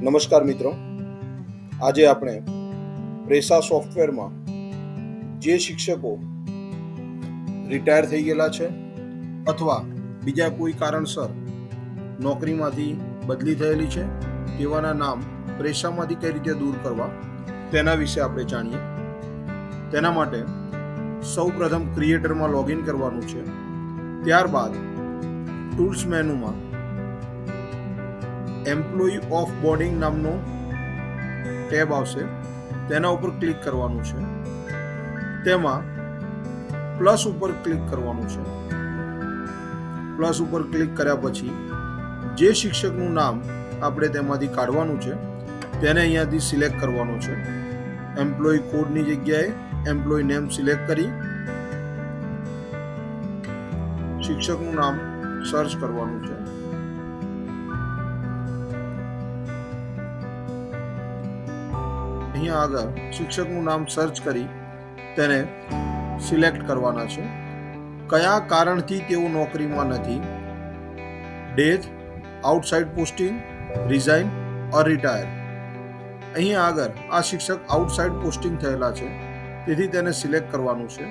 નમસ્કાર મિત્રો, આજે આપણે પ્રેસા સોફ્ટવેરમાં જે શિક્ષકો રિટાયર થઈ ગયેલા છે અથવા બીજા કોઈ કારણસર નોકરીમાંથી બદલી થયેલી છે તેવાના નામ પ્રેસામાંથી કઈ રીતે દૂર કરવા તેના વિશે આપણે જાણીએ. તેના માટે સૌપ્રથમ ક્રિએટરમાં લોગિન કરવાનું છે. ત્યારબાદ ટૂલ્સ મેનુમાં એમ્પ્લોયી ઓફ બોર્ડિંગ નામનો ટેબ આવશે, તેના ઉપર ક્લિક કરવાનું છે. તેમાં પ્લસ ઉપર ક્લિક કરવાનું છે. પ્લસ ઉપર ક્લિક કર્યા પછી જે શિક્ષકનું નામ આપણે તેમાંથી કાઢવાનું છે તેને અહીંયાથી સિલેક્ટ કરવાનું છે. એમ્પ્લોયી કોડની જગ્યાએ એમ્પ્લોયી નેમ સિલેક્ટ કરી શિક્ષકનું નામ સર્ચ કરવાનું છે. અહીંયા આગળ શિક્ષકનું નામ સર્ચ કરી તેને સિલેક્ટ કરવાના છે. કયા કારણથી તેઓ નોકરીમાં નથી, ડેથ, આઉટસાઇડ પોસ્ટિંગ, રિઝાઇન ઓર રિટાયર. અહીંયા આગળ આ શિક્ષક આઉટસાઇડ પોસ્ટિંગ થયેલા છે તેથી તેને સિલેક્ટ કરવાનું છે.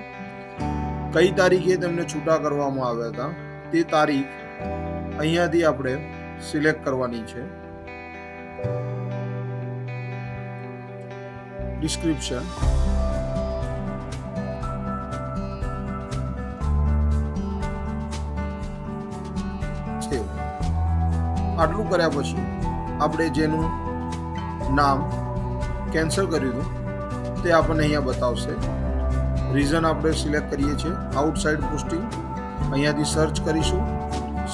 કઈ તારીખે તેમને છૂટા કરવામાં આવ્યા હતા તે તારીખ અહીંયાથી આપણે સિલેક્ટ કરવાની છે. ડિસ્ક્રિપ્શન આટલું કર્યા પછી આપણે જેનું નામ કેન્સલ કર્યું હતું તે આપણને અહીંયા બતાવશે. રીઝન આપણે સિલેક્ટ કરીએ છીએ આઉટસાઇડ પોસ્ટિંગ. અહીંયાથી સર્ચ કરીશું.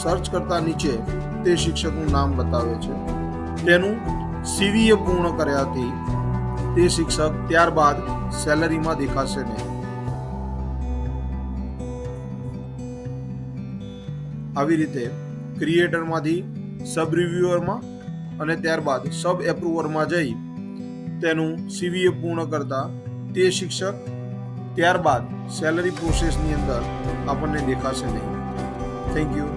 સર્ચ કરતા નીચે તે શિક્ષકનું નામ બતાવે છે. તેનું સીવીએ પૂર્ણ કર્યાથી તે શિક્ષક ત્યારબાદ સેલરીમાં દેખાશે નહીં. આવી રીતે ક્રિએટરમાંથી સબ રિવ્યુઅરમાં અને ત્યારબાદ સબ એપ્રુવરમાં જઈ તેનું સીવીએ પૂર્ણ કરતા તે શિક્ષક ત્યારબાદ સેલરી પ્રોસેસની અંદર આપણને દેખાશે નહીં. Thank you.